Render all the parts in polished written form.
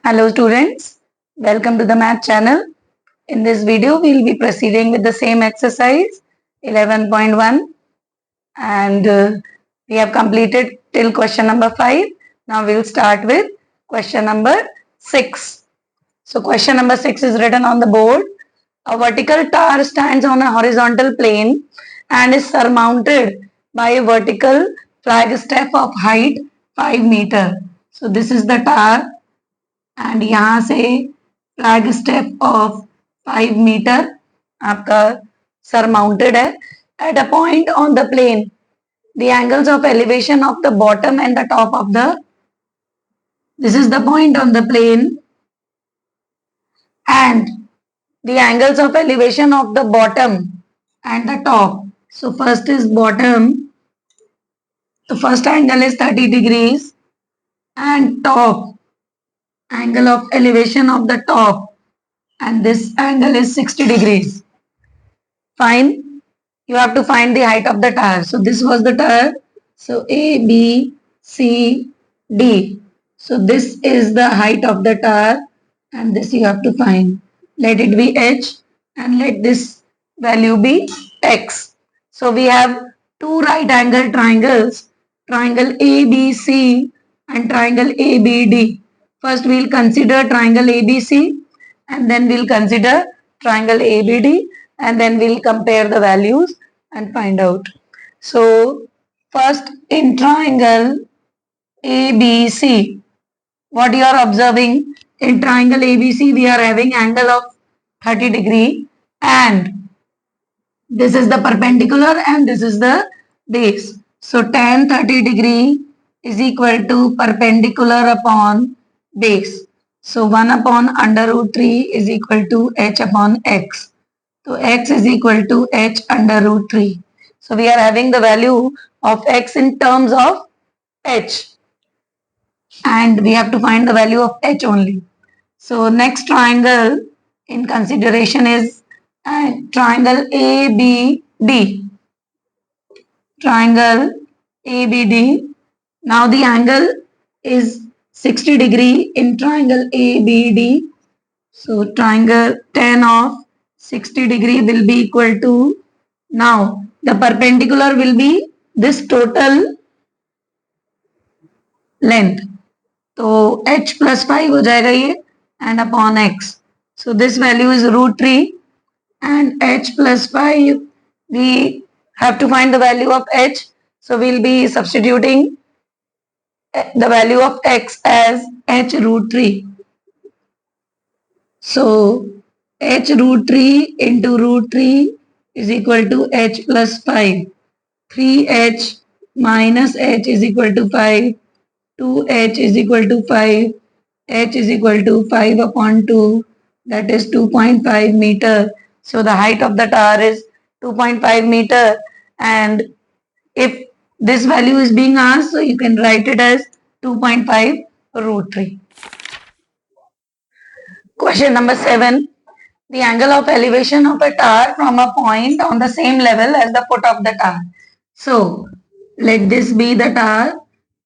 Hello students, welcome to the math channel. In this video, we will be proceeding with the same exercise 11.1 and we have completed till question number 5. Now we will start with question number 6. So question number 6 is written on the board. A vertical tower stands on a horizontal plane and is surmounted by a vertical flag step of height 5 meter. So this is the tower and यहाँ से flagstaff of 5 metre आपका surmounted है at a point on the plane the angles of elevation of the bottom and the top of the this is the point on the plane and the angles of elevation of the bottom and the top. So first is bottom, the first angle is 30 degrees and top angle of elevation of the top and this angle is 60 degrees. Fine. You have to find the height of the tower. So this was the tower. So A, B, C, D. So this is the height of the tower and this you have to find. Let it be H and let this value be X. So we have two right angle triangles, triangle ABC and triangle ABD. First we will consider triangle ABC and then we'll consider triangle ABD and then we'll compare the values and find out. So first in triangle ABC, what you are observing in triangle ABC, we are having angle of 30 degree and this is the perpendicular and this is the base. So tan 30 degree is equal to perpendicular upon base. So 1 upon under root 3 is equal to h upon x. So x is equal to h under root 3. So we are having the value of x in terms of h and we have to find the value of h only. So next triangle in consideration is triangle ABD. Triangle ABD. Now the angle is 60 degree in triangle ABD. So triangle tan of 60 degree will be equal to, now the perpendicular will be this total length. So h plus 5 हो जाएगा ये and upon x. So this value is root 3 and h plus 5 we have to find the value of h. So we'll be substituting the value of x as h root 3. So h root 3 into root 3 is equal to h plus 5. 3h minus h is equal to 5. 2h is equal to 5. H is equal to 5 upon 2, that is 2.5 meter. So the height of the tower is 2.5 meter and if this value is being asked, so you can write it as 2.5 root 3. Question number 7. The angle of elevation of a tower from a point on the same level as the foot of the tower. So let this be the tower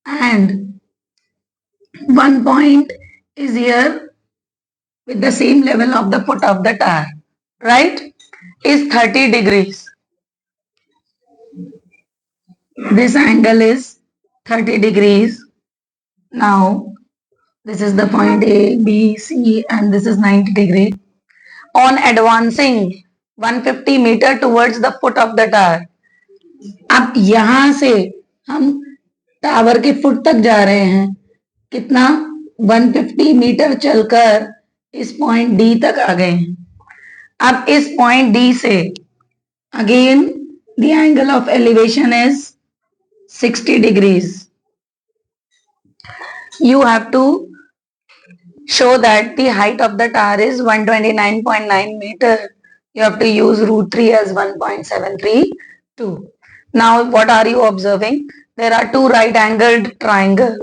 and one point is here with the same level of the foot of the tower, right, is 30 degrees. This angle is 30 degrees. Now this is the point A, B, C and this is 90 degree. On advancing 150 meter towards the foot of the tower. अब यहां से हम tower के foot तक जा रहे हैं, कितना 150 मीटर चलकर इस पॉइंट डी तक आ गए हैं. अब इस पॉइंट डी से again the angle of elevation is 60 degrees. You have to show that the height of the tower is 129.9 meter. You have to use root 3 as 1.732. Now what are you observing? There are two right angled triangles.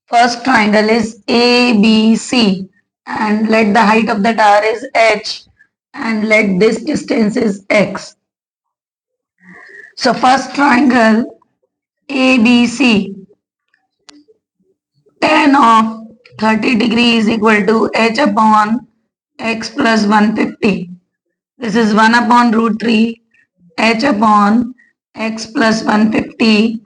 First triangle is ABC and let the height of the tower is h and let this distance is x. So first triangle ABC, tan of 30 degree is equal to h upon x plus 150. This is 1 upon root 3 h upon x plus 150.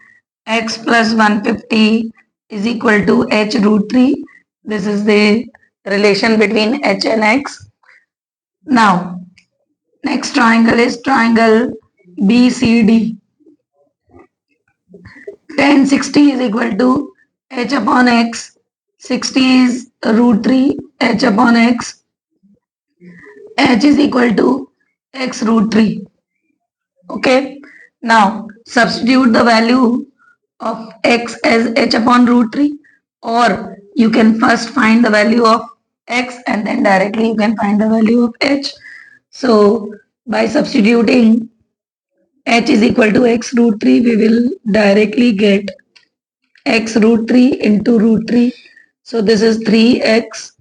X plus 150 is equal to h root 3. This is the relation between h and x. Now, next triangle is triangle BCD. Tan 60 is equal to h upon x. 60 is root 3 h upon x. H is equal to x root 3. Okay. Now, substitute the value of x as h upon root 3, or you can first find the value of x and then directly you can find the value of h. So, by substituting h is equal to x root 3, we will directly get x root 3 into root 3. So, this is 3x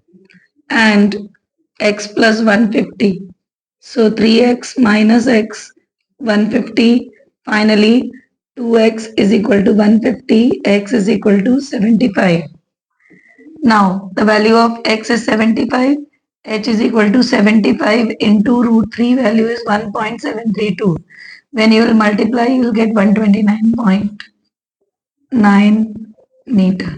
and x plus 150. So, 3x minus x 150. Finally, 2x is equal to 150, x is equal to 75. Now, the value of x is 75, h is equal to 75 into root 3 value is 1.732. When you will multiply, you will get 129.9 meter.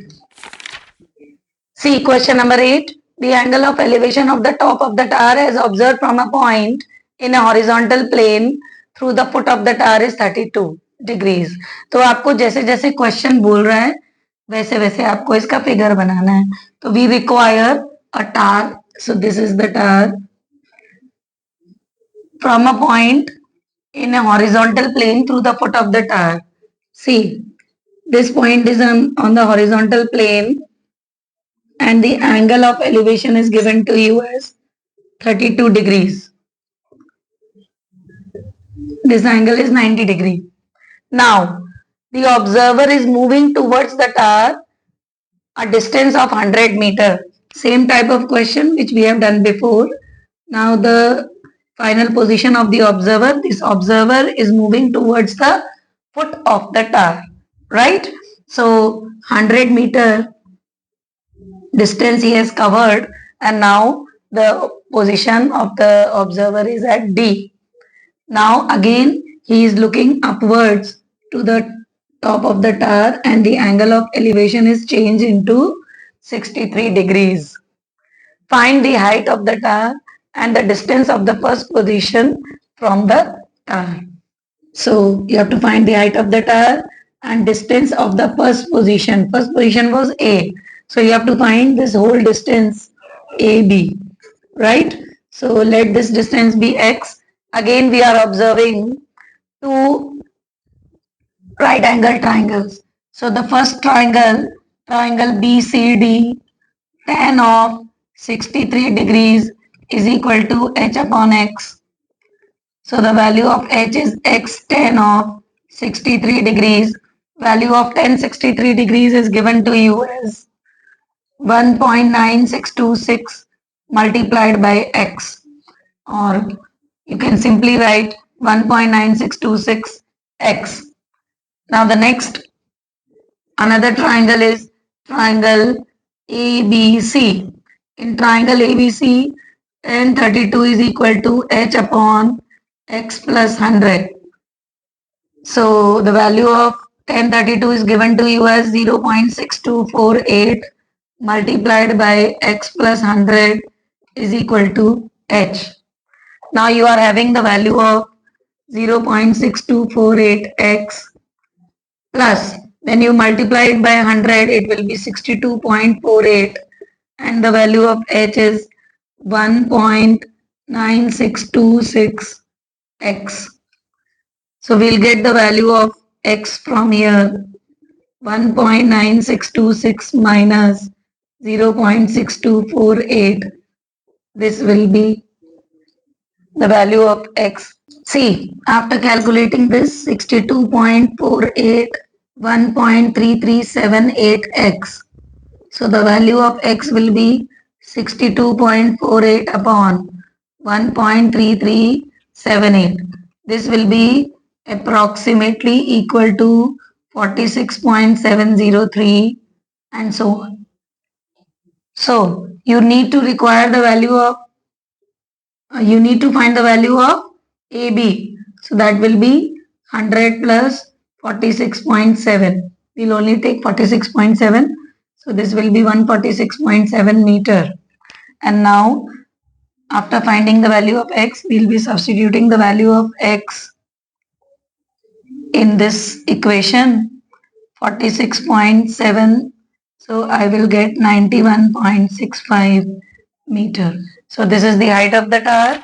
See question number 8. The angle of elevation of the top of the tower as observed from a point in a horizontal plane through the foot of the tower is 32 degrees. तो आपको जैसे जैसे question बोल रहा है वैसे वैसे आपको इसका फिगर बनाना है. तो we require a tower. So this is the tower from a point in a horizontal plane through the foot of the tower. See, this point is on the horizontal plane and the angle of elevation is given to you as 32 degrees. This angle is 90 degree. Now, the observer is moving towards the tower a distance of 100 meter. Same type of question which we have done before. Now, the final position of the observer. This observer is moving towards the foot of the tower, right? So, 100 meter distance he has covered, and now the position of the observer is at D. Now again he is looking upwards to the top of the tower and the angle of elevation is changed into 63 degrees. Find the height of the tower and the distance of the first position from the tower. So you have to find the height of the tower and distance of the first position. First position was A. So you have to find this whole distance AB, right? So let this distance be X. Again we are observing two right angle triangles. So the first triangle, triangle BCD, tan of 63 degrees is equal to h upon x. So the value of h is x tan of 63 degrees. Value of tan 63 degrees is given to you as 1.9626 multiplied by x, or you can simply write 1.9626 x. Now the next another triangle is triangle ABC. In triangle ABC, tan 32 is equal to h upon x plus 100. So the value of tan 32 is given to you as 0.6248 multiplied by x plus 100 is equal to h. Now you are having the value of 0.6248x plus when you multiply it by 100 it will be 62.48 and the value of h is 1.9626x. So we'll get the value of x from here 1.9626 minus 0.6248. This will be the value of x. See, after calculating this 62.48, 1.3378x. So the value of x will be 62.48 upon 1.3378. This will be approximately equal to 46.703 and so on. So you need to find the value of AB. So that will be 100 plus 46.7. We'll only take 46.7. So this will be 146.7 meter. And now after finding the value of x, we'll be substituting the value of x in this equation, 46.7. So I will get 91.65 meter. So this is the height of the tower.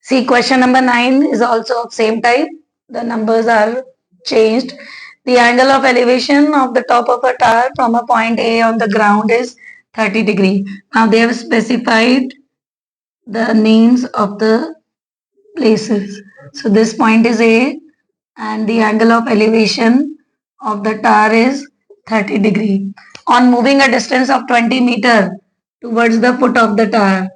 See, question number 9 is also of same type. The numbers are changed. The angle of elevation of the top of a tower from a point A on the ground is 30 degree. Now they have specified the names of the places. So this point is A and the angle of elevation of the tower is 30 degree. On moving a distance of 20 meter towards the foot of the tower,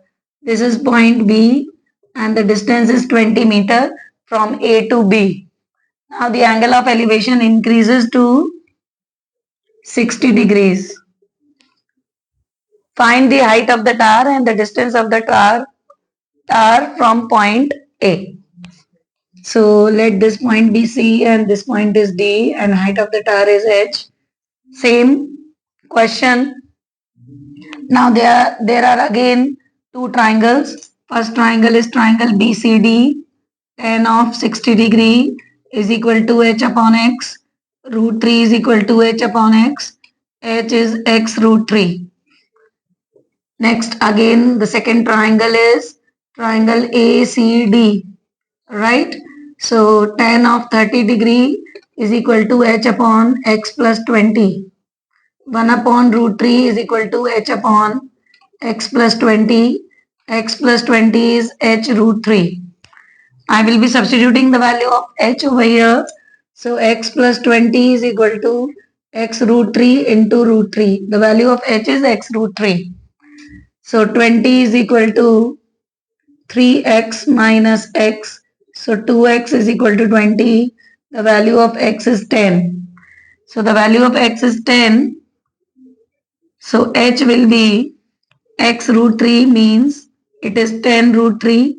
this is point B and the distance is 20 meter from A to B. Now the angle of elevation increases to 60 degrees. Find the height of the tower and the distance of the tower from point A. So let this point be C and this point is D and height of the tower is H. Same question. Now there are again two triangles. First triangle is triangle BCD. Tan of 60 degree is equal to H upon X. Root 3 is equal to H upon X. H is X root 3. Next again the second triangle is triangle ACD. Right? So tan of 30 degree is equal to H upon X plus 20. 1 upon root 3 is equal to H upon X plus 20. X plus 20 is H root 3. I will be substituting the value of H over here. So X plus 20 is equal to X root 3 into root 3. The value of H is X root 3. So 20 is equal to 3x minus x. So 2x is equal to 20. The value of x is 10. So the value of x is 10. So h will be x root 3 means it is 10 root 3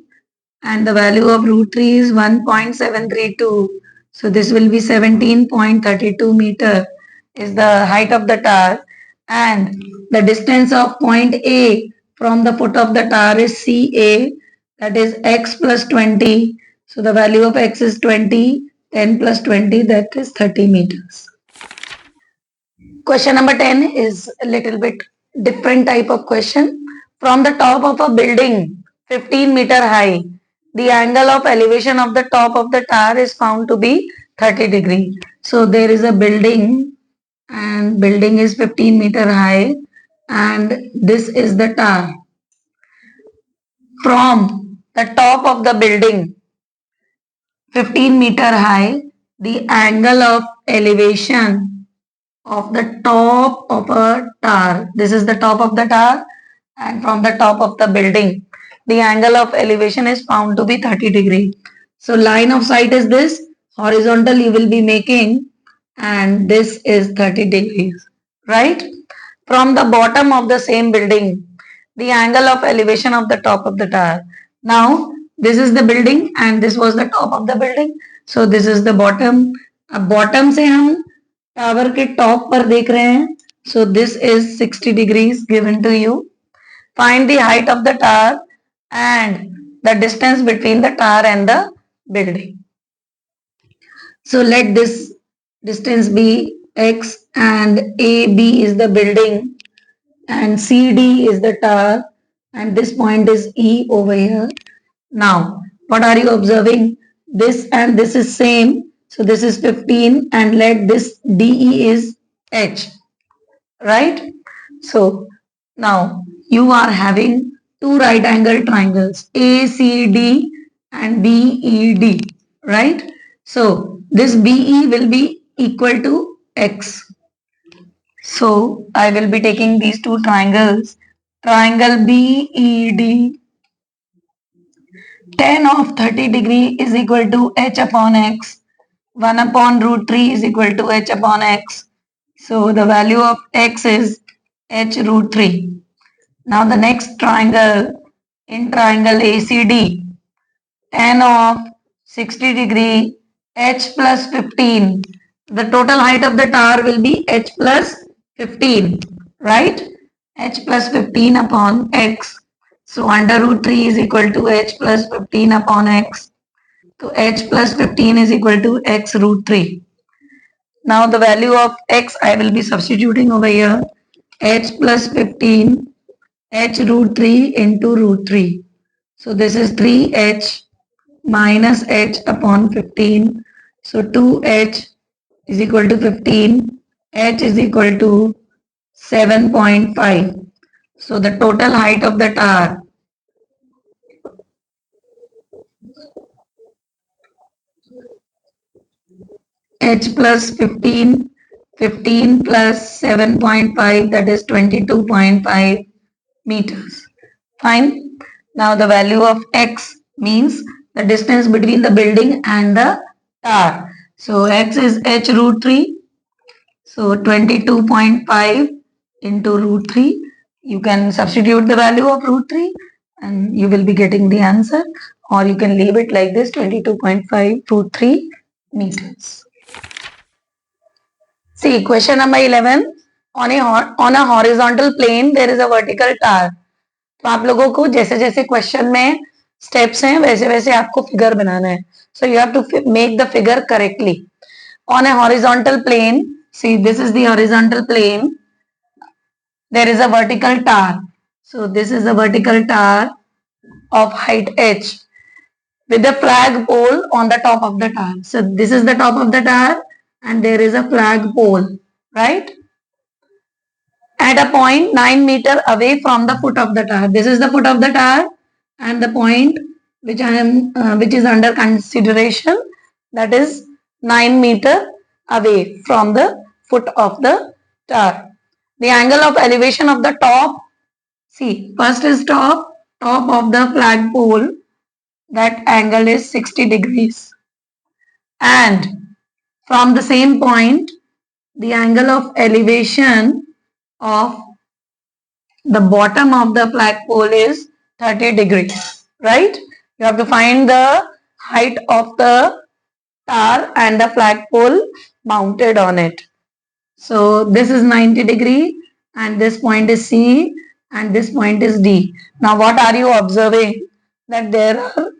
and the value of root 3 is 1.732. So this will be 17.32 meter is the height of the tower and the distance of point A from the foot of the tower is CA, that is x plus 20. So the value of x is 20, 10 plus 20, that is 30 meters. Question number 10 is a little bit different type of question. From the top of a building 15 meter high, the angle of elevation of the top of the tower is found to be 30 degree. So there is a building and building is 15 meter high and this is the tower. From the top of the building 15 meter high, the angle of elevation of the top of a tower. This is the top of the tower and from the top of the building, the angle of elevation is found to be 30 degree. So line of sight is this, horizontal you will be making and this is 30 degrees, right? From the bottom of the same building, the angle of elevation of the top of the tower. Now this is the building and this was the top of the building. So this is the bottom. अब bottom से हम tower के top पर देख रहे हैं. So this is 60 degrees given to you. Find the height of the tower and the distance between the tower and the building. So let this distance be x and AB is the building and CD is the tower and this point is E over here. Now what are you observing? This and this is same. So this is 15 and let this DE is H, right? So now you are having two right angle triangles ACD and BED, right? So this BE will be equal to X. So I will be taking these two triangles. Triangle BED, tan of 30 degree is equal to H upon X. 1 upon root 3 is equal to H upon X. So the value of X is h root 3. Now the next triangle, in triangle ACD, tan of 60 degree, h plus 15. The total height of the tower will be h plus 15, right? H plus 15 upon x. So under root 3 is equal to h plus 15 upon x. So h plus 15 is equal to x root 3. Now the value of x I will be substituting over here. H plus 15, h root 3 into root 3. So this is 3h minus h upon 15. So 2h is equal to 15. H is equal to 7.5. So the total height of the tower h plus 15, 15 plus 7.5, that is 22.5 meters. Fine. Now the value of x means the distance between the building and the tower. So x is h root 3. So 22.5 into root 3. You can substitute the value of root 3 and you will be getting the answer, or you can leave it like this, 22.5 root 3 meters. See, question number 11. On a horizontal plane there is a vertical tower. तो आप लोगों को जैसे जैसे question में steps हैं वैसे वैसे आपको फिगर बनाना है. So you have to make the figure correctly. On a horizontal plane, see, this is the horizontal plane. There is a vertical tower. So this is a vertical tower of height h with a flag pole on the top of the tower. So this is the top of the tower and there is a flag pole, right? At a point 9 meter away from the foot of the tower. This is the foot of the tower and the point which is under consideration, that is 9 meter away from the foot of the tower. The angle of elevation of the top, see, first is top of the flagpole, that angle is 60 degrees. And from the same point, the angle of elevation of the bottom of the flagpole is 30 degrees, right? You have to find the height of the tower and the flagpole mounted on it. So this is 90 degree and this point is C and this point is D. Now what are you observing? That there are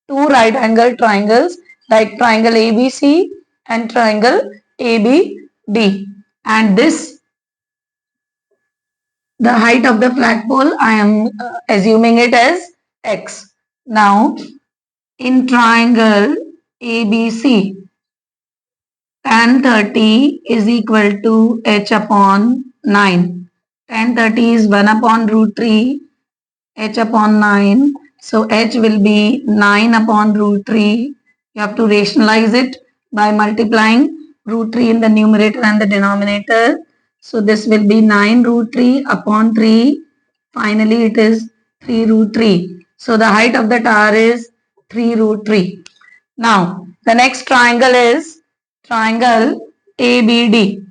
two right angle triangles like triangle ABC and triangle ABD, and this, the height of the flagpole, I am assuming it as X. Now in triangle ABC, tan 30 is equal to h upon 9. Tan 30 is 1 upon root 3, h upon 9. So h will be 9 upon root 3. You have to rationalize it by multiplying root 3 in the numerator and the denominator. So this will be 9 root 3 upon 3. Finally it is 3 root 3. So the height of the tower is 3 root 3. Now the next triangle is triangle ABD.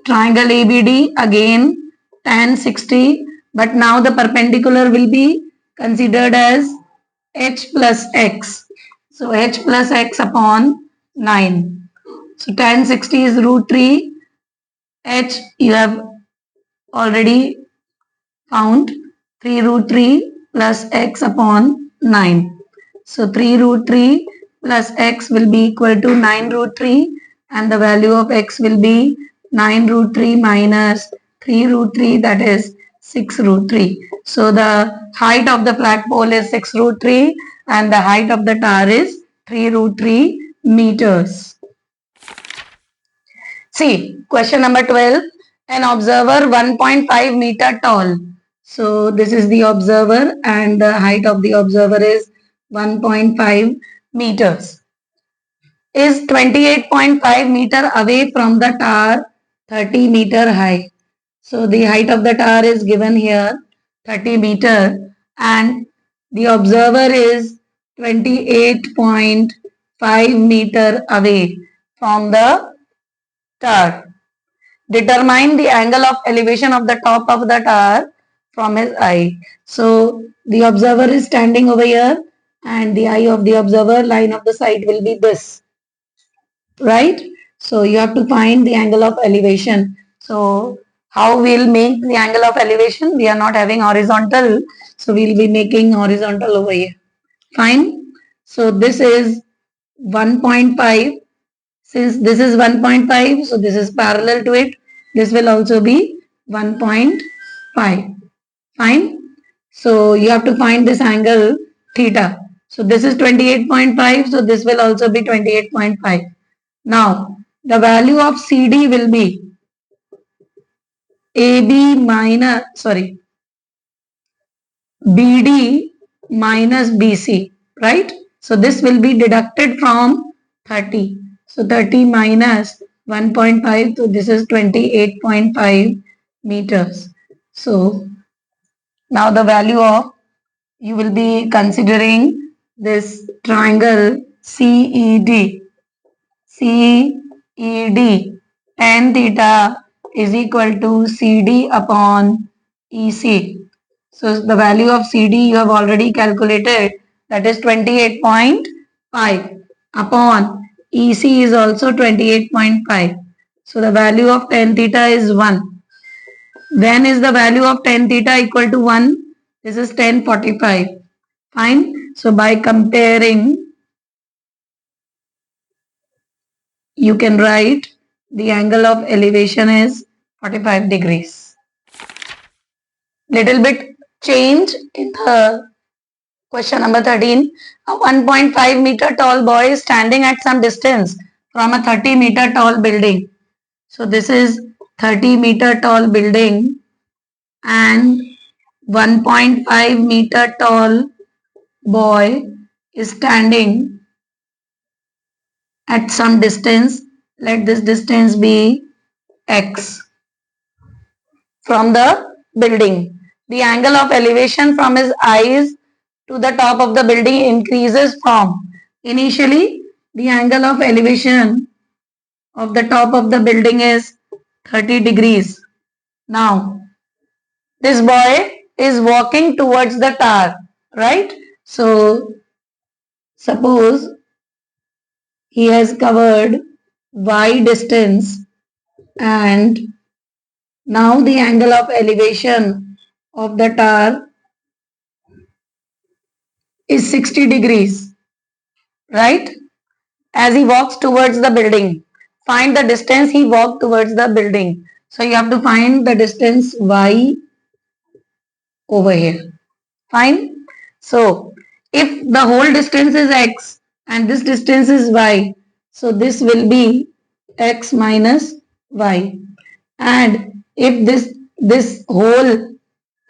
Triangle ABD, again tan 60, but now the perpendicular will be considered as h plus x. So h plus x upon 9. So tan 60 is root 3. H you have already found, 3 root 3 plus x upon 9. So 3 root 3 plus x will be equal to 9 root 3 and the value of x will be 9 root 3 minus 3 root 3, that is 6 root 3. So the height of the flagpole is 6 root 3 and the height of the tower is 3 root 3 meters. See, question number 12. An observer 1.5 meter tall. So this is the observer and the height of the observer is 1.5 meters. Is 28.5 meter away from the tower, 30 meter high. So the height of the tower is given here, 30 meter, and the observer is 28.5 meter away from the tower. Determine the angle of elevation of the top of the tower from his eye. So the observer is standing over here and the eye of the observer, line of the sight will be this, right? So you have to find the angle of elevation. So how we'll make the angle of elevation? We are not having horizontal, so we'll be making horizontal over here. Fine. So this is 1.5. Since this is 1.5, so this is parallel to it. This will also be 1.5. Fine. So you have to find this angle theta. So this is 28.5. So this will also be 28.5. Now the value of CD will be AB minus, sorry, BD minus BC, right? So this will be deducted from 30. So 30 minus 1.5, so this is 28.5 meters. So now the value of, you will be considering this triangle CED. CED tan theta is equal to CD upon EC. So the value of CD you have already calculated, that is 28.5 upon EC is also 28.5. So the value of tan theta is 1. When is the value of tan theta equal to 1? This is 1045. Fine. So by comparing, you can write the angle of elevation is 45 degrees. Little bit change in the question number 13. A 1.5 meter tall boy is standing at some distance from a 30-meter tall building. So this is 30-meter tall building and 1.5-meter tall boy is standing at some distance. Let this distance be x from the building. The angle of elevation from his eyes to the top of the building increases from, initially the angle of elevation of the top of the building is 30 degrees. Now this boy is walking towards the tower, right? So suppose he has covered y distance and now the angle of elevation of the tower is 60 degrees, right? As he walks towards the building, find the distance he walked towards the building. So you have to find the distance y over here. Fine. So if the whole distance is x and this distance is y, so this will be x minus y. And if this whole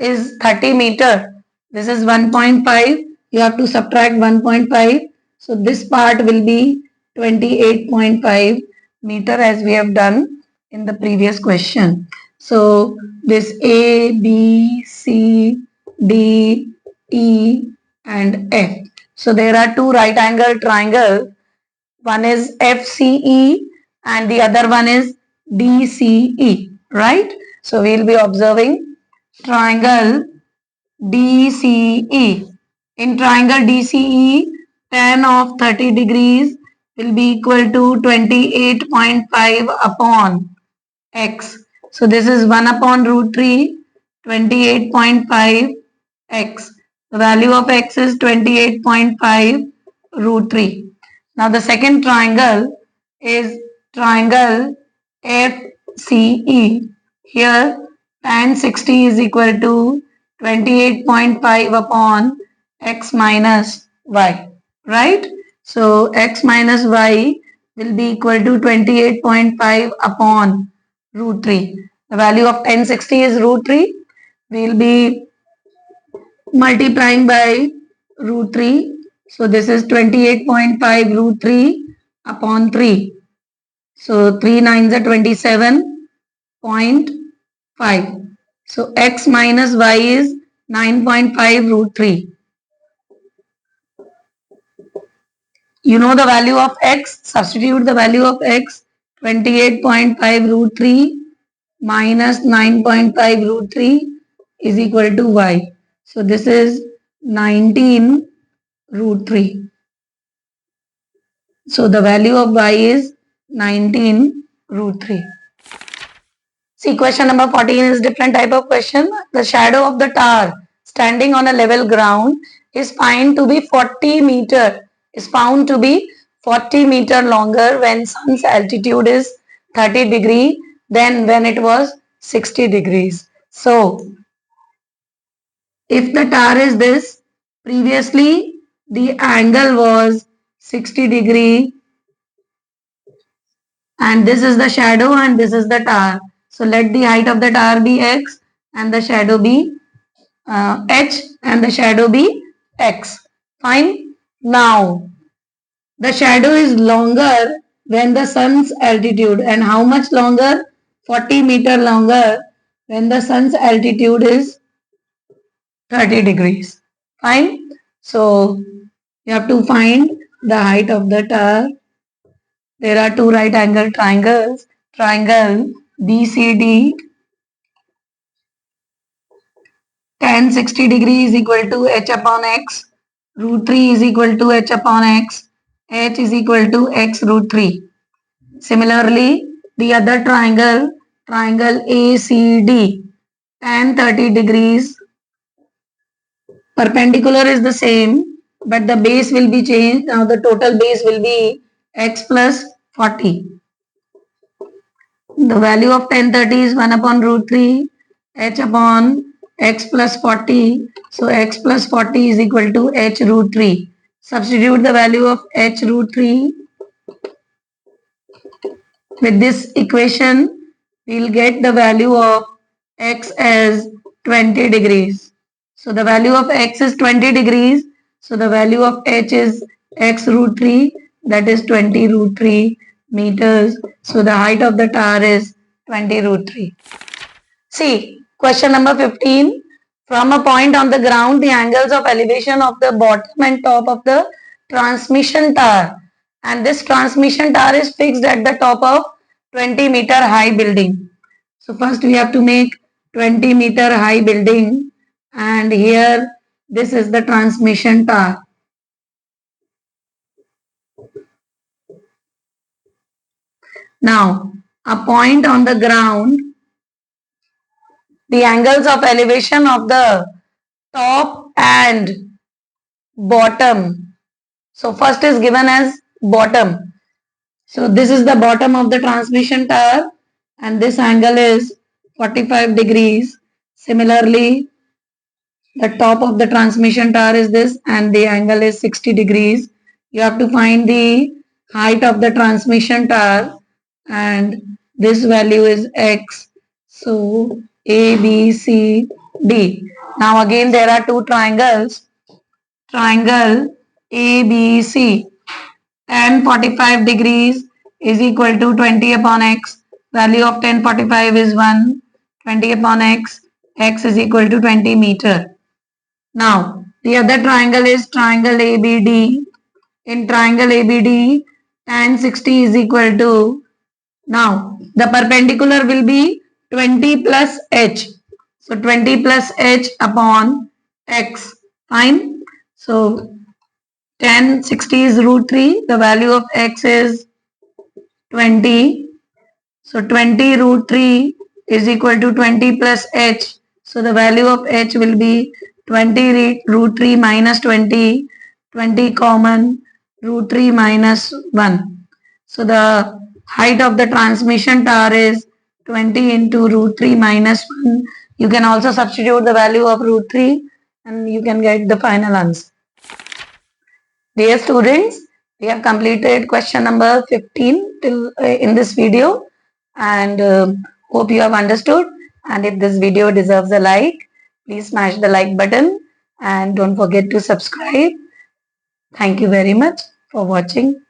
is 30 meter, this is 1.5, you have to subtract 1.5. So this part will be 28.5 meter as we have done in the previous question. So this A, B, C, D, E and F. So there are two right angle triangle. One is FCE and the other one is DCE, right? So we'll be observing triangle DCE. In triangle DCE, tan of 30 degrees will be equal to 28.5 upon x. So this is 1 upon root 3, 28.5 x. The value of x is 28.5 root 3. Now the second triangle is triangle FCE. Here tan 60 is equal to 28.5 upon x minus y, right? So x minus y will be equal to 28.5 upon root 3. The value of tan 60 is root 3. We will be multiplying by root 3. So this is 28.5 root 3 upon 3. So 3 nines are 27.5. So x minus y is 9.5 root 3. You know the value of x, substitute the value of x, 28.5 root 3 minus 9.5 root 3 is equal to y. So this is 19 root 3. So the value of y is 19 root 3. See, question number 14 is different type of question. The shadow of the tower standing on a level ground is found to be 40 meter longer when sun's altitude is 30 degree than when it was 60 degrees. So if the tower is this, previously the angle was 60 degree and this is the shadow and this is the tower. So let the height of the tower be x and the shadow be h and the shadow be x. Fine. Now the shadow is longer when the sun's altitude, and how much longer? 40 meter longer when the sun's altitude is 30 degrees. Fine. So you have to find the height of the tower. There are two right angle triangles. Triangle BCD tan 60 degree is equal to h upon x. Root 3 is equal to h upon x. H is equal to x root 3. Similarly, the other triangle, triangle ACD, tan 30 degrees, perpendicular is the same, but the base will be changed. Now the total base will be x plus 40. The value of tan 30 is 1 upon root 3, h upon x plus 40. So x plus 40 is equal to h root 3. Substitute the value of h root 3 with this equation. We will get the value of x as 20 degrees. So the value of x is 20 degrees. So the value of h is x root 3, that is 20 root 3 meters. So the height of the tower is 20 root 3. See, question number 15. From a point on the ground, the angles of elevation of the bottom and top of the transmission tower. And this transmission tower is fixed at the top of 20-meter high building. So first we have to make 20-meter high building, and here this is the transmission tower. Now, a point on the ground, the angles of elevation of the top and bottom. So first is given as bottom. So this is the bottom of the transmission tower and this angle is 45 degrees. Similarly, the top of the transmission tower is this and the angle is 60 degrees. You have to find the height of the transmission tower and this value is x. So A, B, C, D. Now again there are two triangles. Triangle ABC, tan 45 degrees is equal to 20 upon x. Value of tan 45 is 1. 20 upon x is equal to 20 meter. Now the other triangle is triangle ABD. In triangle ABD, tan 60 is equal to, now the perpendicular will be 20 plus h. So 20 plus h upon x. Fine. So tan 60 is root 3. The value of x is 20. So 20 root 3 is equal to 20 plus h. So the value of h will be 20 root 3 minus 20. 20 common, root 3 minus 1. So the height of the transmission tower is 20 into root 3 minus 1. You can also substitute the value of root 3 and you can get the final answer. Dear students, we have completed question number 15 till in this video and hope you have understood, and if this video deserves a like, please smash the like button and don't forget to subscribe. Thank you very much for watching.